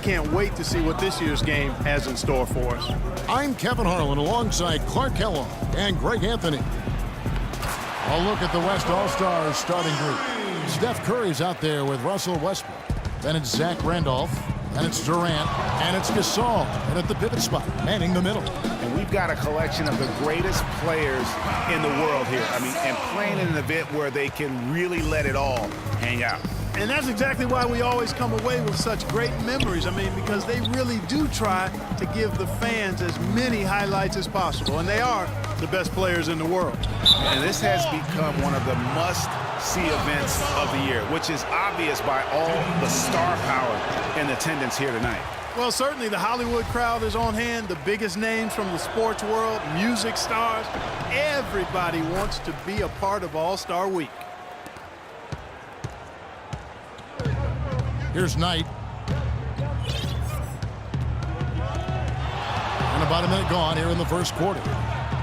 Can't wait to see what this year's game has in store for us. I'm Kevin Harlan alongside Clark Kellogg and Greg Anthony. A look at the West All-Stars starting group. Steph Curry's out there with Russell Westbrook. Then it's Zach Randolph. And it's Durant. And it's Gasol. And at the pivot spot, manning the middle. And we've got a collection of the greatest players in the world here. I mean, and playing in an event where they can really let it all hang out. And that's exactly why we always come away with such great memories. I mean, because they really do try to give the fans as many highlights as possible. And they are the best players in the world. And this has become one of the must-see events of the year, which is obvious by all the star power in attendance here tonight. Well, certainly the Hollywood crowd is on hand, the biggest names from the sports world, music stars. Everybody wants to be a part of All-Star Week. Here's Knight. And about a minute gone here in the first quarter.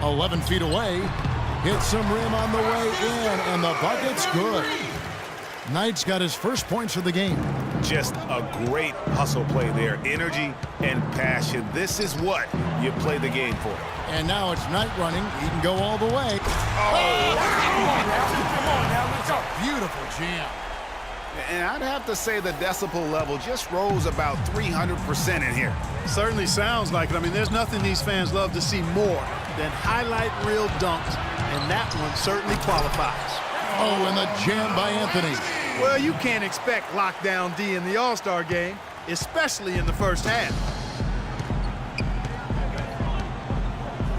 11 feet away. Hits some rim on the way in, and the bucket's good. Knight's got his first points of the game. Just a great hustle play there. Energy and passion. This is what you play the game for. And now it's Knight running. He can go all the way. Oh, Come on now. That's a beautiful jam. And I'd have to say the decibel level just rose about 300% in here. Certainly sounds like it. I mean, there's nothing these fans love to see more than highlight reel dunks, and that one certainly qualifies. Oh, and the jam by Anthony. Well, you can't expect lockdown D in the All-Star game, especially in the first half.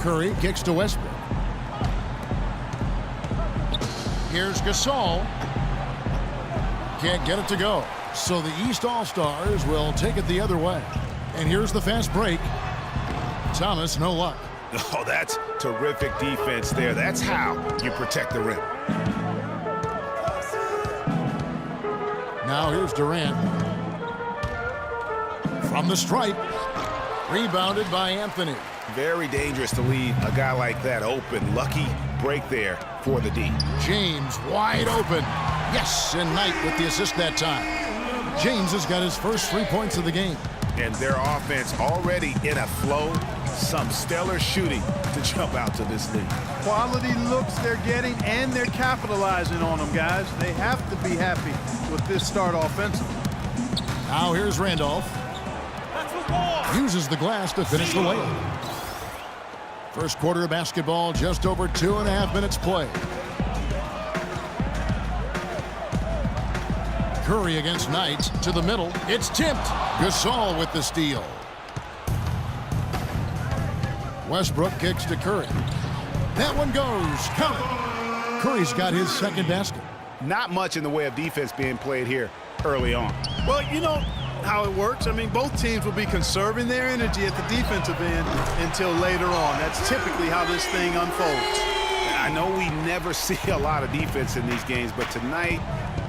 Curry kicks to Westbrook. Here's Gasol. Can't get it to go. So the East All-Stars will take it the other way. And here's the fast break. Thomas, no luck. Oh, that's terrific defense there. That's how you protect the rim. Now here's Durant. From the stripe. Rebounded by Anthony. Very dangerous to leave a guy like that open. Lucky break there for the D. James wide open. Yes, and Knight with the assist that time. James has got his first 3 points of the game. And their offense already in a flow. Some stellar shooting to jump out to this lead. Quality looks they're getting, and they're capitalizing on them, guys. They have to be happy with this start offensively. Now here's Randolph. Uses the glass to finish the layup. First quarter of basketball, just over 2.5 minutes played. Curry against Knight to the middle. It's tipped. Gasol with the steal. Westbrook kicks to Curry. That one goes. Count it. Curry's got his second basket. Not much in the way of defense being played here early on. Well, you know how it works. I mean, both teams will be conserving their energy at the defensive end until later on. That's typically how this thing unfolds. I know we never see a lot of defense in these games, but tonight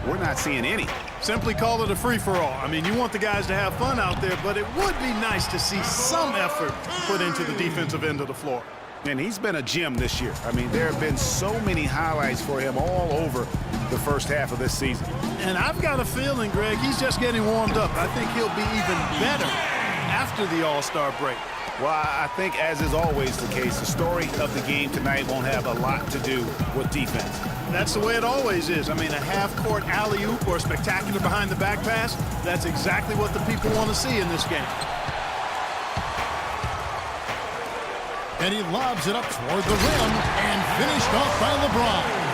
we're not seeing any. Simply call it a free-for-all. I mean, you want the guys to have fun out there, but it would be nice to see some effort put into the defensive end of the floor. And he's been a gem this year. I mean, there have been so many highlights for him all over the first half of this season. And I've got a feeling, Greg, he's just getting warmed up. I think he'll be even better after the All-Star break. Well, I think, as is always the case, the story of the game tonight won't have a lot to do with defense. That's the way it always is. I mean, a half-court alley-oop or a spectacular behind-the-back pass, that's exactly what the people want to see in this game. And he lobs it up toward the rim and finished off by LeBron.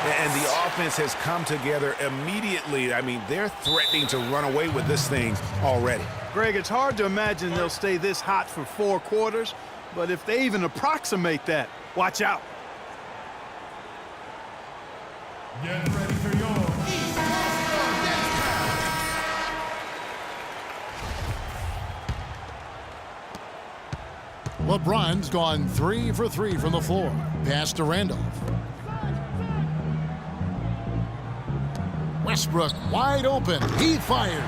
And the offense has come together immediately. I mean, they're threatening to run away with this thing already. Greg, it's hard to imagine they'll stay this hot for 4 quarters, but if they even approximate that, watch out. Get ready for your LeBron's gone 3 for 3 from the floor. Pass to Randolph. Westbrook wide open. He fired.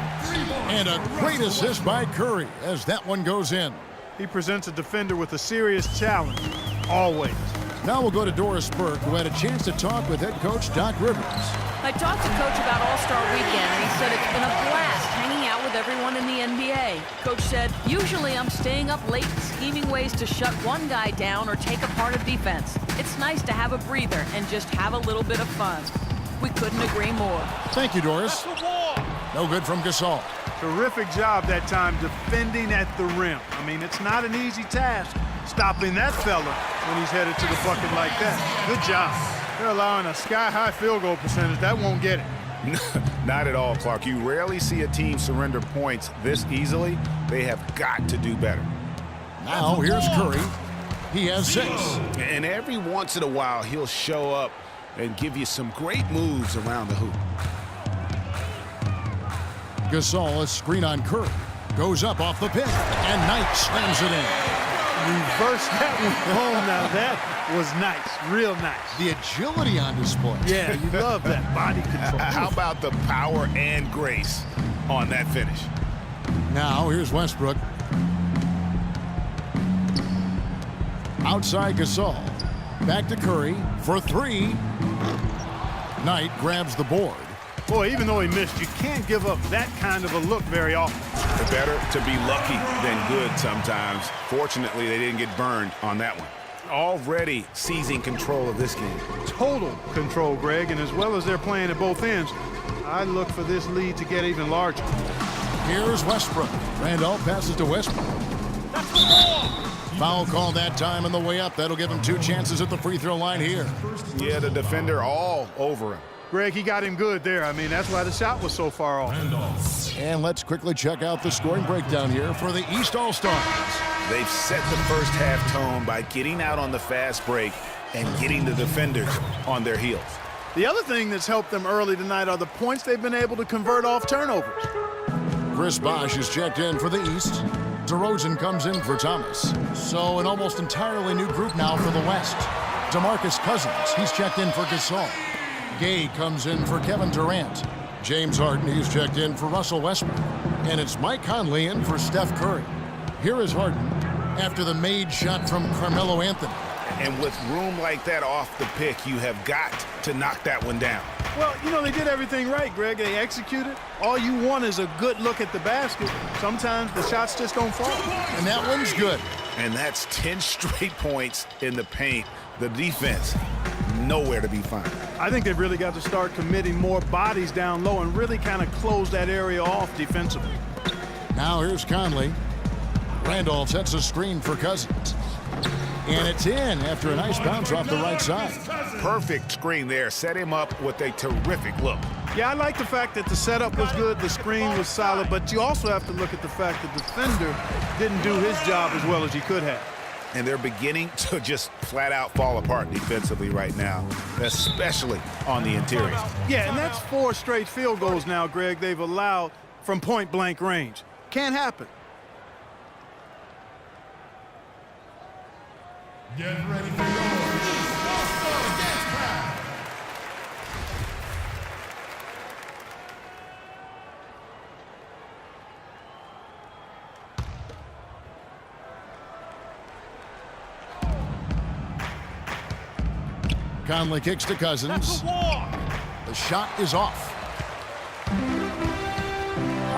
And a great assist by Curry as that one goes in. He presents a defender with a serious challenge, always. Now we'll go to Doris Burke, who had a chance to talk with head coach Doc Rivers. I talked to Coach about All-Star Weekend, and he said it's been a blast hanging out with everyone in the NBA. Coach said, usually I'm staying up late scheming ways to shut one guy down or take apart a defense. It's nice to have a breather and just have a little bit of fun. We couldn't agree more. Thank you, Doris. No good from Gasol. Terrific job that time defending at the rim. I mean, it's not an easy task stopping that fella when he's headed to the bucket like that. Good job. They're allowing a sky-high field goal percentage. That won't get it. Not at all, Clark. You rarely see a team surrender points this easily. They have got to do better. Now here's Curry. He has 6. And every once in a while, he'll show up and give you some great moves around the hoop. Gasol, a screen on Curry. Goes up off the pick, and Knight slams it in. Reverse that one home now. That was nice, real nice. The agility on display. Yeah, you love that body control. How about the power and grace on that finish? Now here's Westbrook. Outside Gasol. Back to Curry for 3. Knight grabs the board. Boy, even though he missed, you can't give up that kind of a look very often. Better to be lucky than good sometimes. Fortunately, they didn't get burned on that one. Already seizing control of this game. Total control, Greg, and as well as they're playing at both ends, I look for this lead to get even larger. Here's Westbrook. Randolph passes to Westbrook. Foul call that time on the way up. That'll give him 2 chances at the free throw line here. Yeah, the defender all over him. Greg, he got him good there. I mean, that's why the shot was so far off. And let's quickly check out the scoring breakdown here for the East All-Stars. They've set the first half tone by getting out on the fast break and getting the defenders on their heels. The other thing that's helped them early tonight are the points they've been able to convert off turnovers. Chris Bosh is checked in for the East. DeRozan comes in for Thomas. So an almost entirely new group now for the West. DeMarcus Cousins, he's checked in for Gasol. Gay comes in for Kevin Durant. James Harden, he's checked in for Russell Westbrook. And it's Mike Conley in for Steph Curry. Here is Harden after the made shot from Carmelo Anthony. And with room like that off the pick, you have got to knock that one down. Well, you know, they did everything right, Greg. They executed. All you want is a good look at the basket. Sometimes the shots just don't fall. And that one's good. And that's 10 straight points in the paint. The defense, nowhere to be found. I think they've really got to start committing more bodies down low and really kind of close that area off defensively. Now here's Conley. Randolph sets a screen for Cousins. And it's in after a nice bounce off the right side. Perfect screen there. Set him up with a terrific look. Yeah, I like the fact that the setup was good, the screen was solid, but you also have to look at the fact the defender didn't do his job as well as he could have. And they're beginning to just flat out fall apart defensively right now, especially on the interior. Yeah, and that's 4 straight field goals now, Greg, they've allowed from point-blank range. Can't happen. Get ready for your All-Star Dance Pack. Conley kicks to Cousins. The shot is off.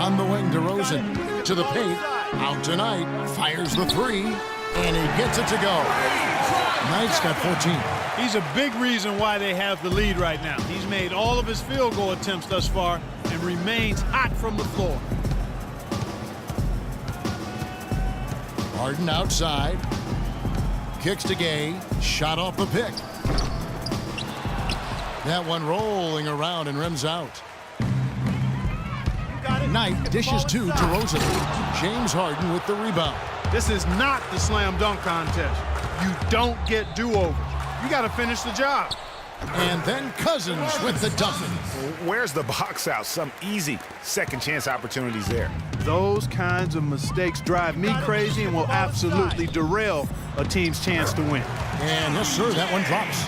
On the wing, DeRozan to the paint. Out tonight. Fires the 3. And he gets it to go. Knight's got 14. He's a big reason why they have the lead right now. He's made all of his field goal attempts thus far and remains hot from the floor. Harden outside. Kicks to Gay. Shot off the pick. That one rolling around and rims out. Knight dishes to DeRozan. James Harden with the rebound. This is not the slam dunk contest. You don't get do-overs. You got to finish the job. And then Cousins with the dunk. Where's the box out? Some easy second chance opportunities there. Those kinds of mistakes drive me crazy and will absolutely derail a team's chance to win. And yes, sir, that one drops.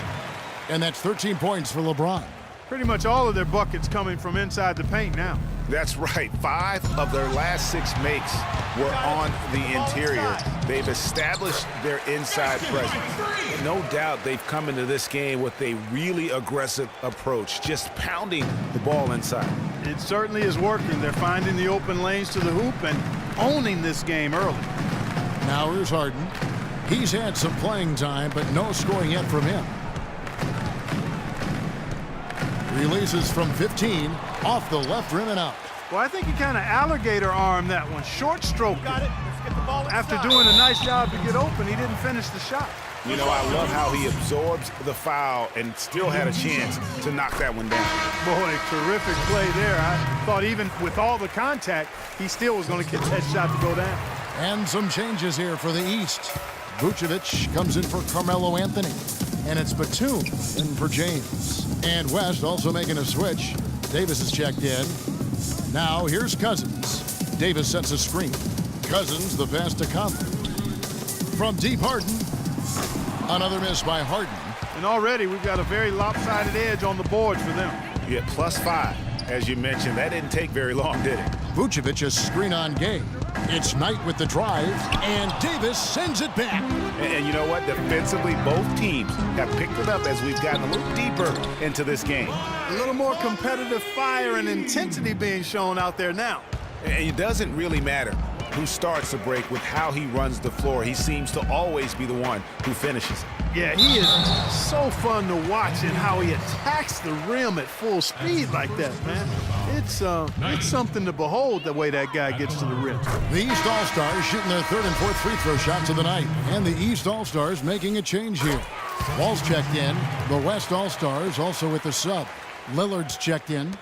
And that's 13 points for LeBron. Pretty much all of their buckets coming from inside the paint now. That's right. 5 of their last 6 makes were on the interior. They've established their inside presence. No doubt they've come into this game with a really aggressive approach, just pounding the ball inside. It certainly is working. They're finding the open lanes to the hoop and owning this game early. Now here's Harden. He's had some playing time, but no scoring yet from him. Releases from 15, off the left rim and out. Well, I think he kind of alligator armed that one. Short stroke. Got it. Let's get the ball After inside. doing a nice job to get open, he didn't finish the shot. You know, I love how he absorbs the foul and still had a chance to knock that one down. Boy, terrific play there. I thought even with all the contact, he still was going to get that shot to go down. And some changes here for the East. Vucevic comes in for Carmelo Anthony. And it's Batum in for James. And West also making a switch. Davis is checked in. Now here's Cousins. Davis sets a screen. Cousins the pass to Conley. From deep, Harden. Another miss by Harden. And already we've got a very lopsided edge on the boards for them. Yeah, +5, as you mentioned. That didn't take very long, did it? Vucevic a screen on Gay. It's Knight with the drive, and Davis sends it back. And you know what? Defensively, both teams have picked it up as we've gotten a little deeper into this game. A little more competitive fire and intensity being shown out there now. And it doesn't really matter who starts the break with how he runs the floor. He seems to always be the one who finishes it. Yeah, he is so fun to watch and how he attacks the rim at full speed like that, man. It's something to behold the way that guy gets to the rim. The East All-Stars shooting their third and fourth free throw shots of the night. And the East All-Stars making a change here. Wall's checked in. The West All-Stars also with the sub. Lillard's checked in.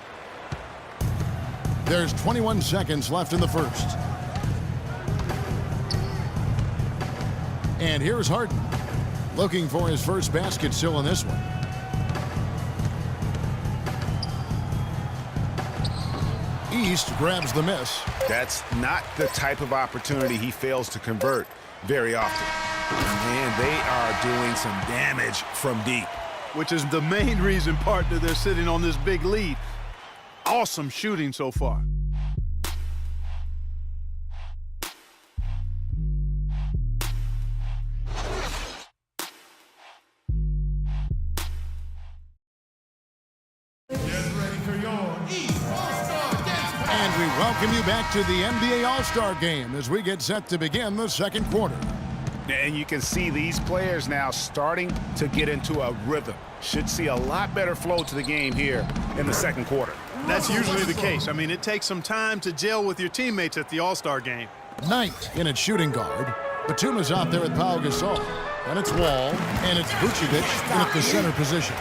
There's 21 seconds left in the first. And here's Harden. Looking for his first basket still in this one. East grabs the miss. That's not the type of opportunity he fails to convert very often. Man, they are doing some damage from deep. Which is the main reason, partner, they're sitting on this big lead. Awesome shooting so far. Get ready for your East All-Star Dance Party. And we welcome you back to the NBA All-Star Game as we get set to begin the second quarter. And you can see these players now starting to get into a rhythm. Should see a lot better flow to the game here in the second quarter. That's usually the case. I mean, it takes some time to gel with your teammates at the All-Star game. Knight in at shooting guard. Batum is out there with Pau Gasol. And it's Wall. And it's Vucevic in at the center position.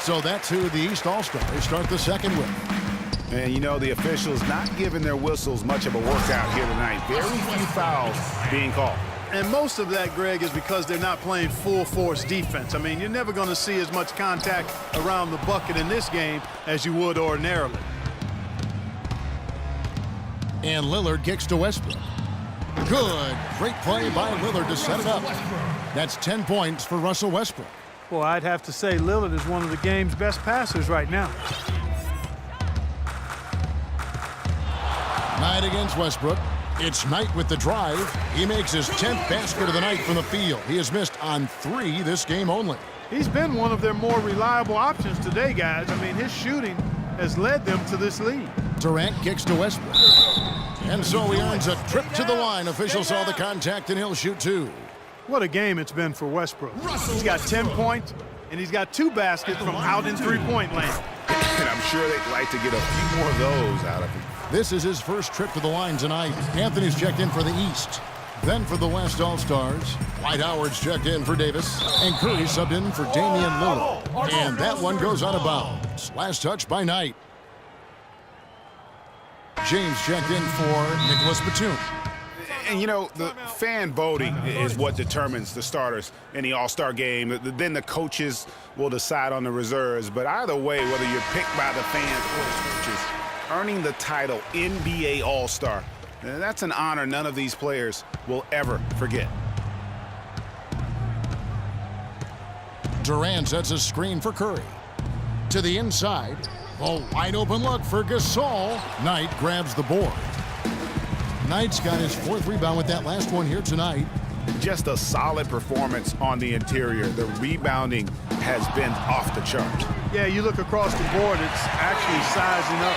So that's who the East All-Stars start the second with. And you know, the officials not giving their whistles much of a workout here tonight. Very few fouls being called. And most of that, Greg, is because they're not playing full-force defense. I mean, you're never going to see as much contact around the bucket in this game as you would ordinarily. And Lillard kicks to Westbrook. Good. Great play by Lillard to set it up. That's 10 points for Russell Westbrook. Well, I'd have to say Lillard is one of the game's best passers right now. Knight against Westbrook. It's Knight with the drive. He makes his 10th basket of the night from the field. He has missed on 3 this game only. He's been one of their more reliable options today, guys. I mean, his shooting has led them to this lead. Durant kicks to Westbrook. And so he earns a trip to the line. Officials saw the contact, and he'll shoot 2. What a game it's been for Westbrook. He's got 10 points, and he's got 2 baskets from out in three-point land. And I'm sure they'd like to get a few more of those out of him. This is his first trip to the line tonight. Anthony's checked in for the East. Then for the West All-Stars, Dwight Howard's checked in for Davis. And Curry subbed in for Damian Lillard. And that one goes out of bounds. Last touch by Knight. James checked in for Nicholas Batum. And, you know, the fan voting is what determines the starters in the All-Star game. Then the coaches will decide on the reserves. But either way, whether you're picked by the fans or the coaches, earning the title NBA All-Star, that's an honor none of these players will ever forget. Durant sets a screen for Curry. To the inside. A wide open look for Gasol. Knight grabs the board. Knight's got his 4th rebound with that last one here tonight. Just a solid performance on the interior. The rebounding has been off the charts. Yeah, you look across the board, it's actually sizing up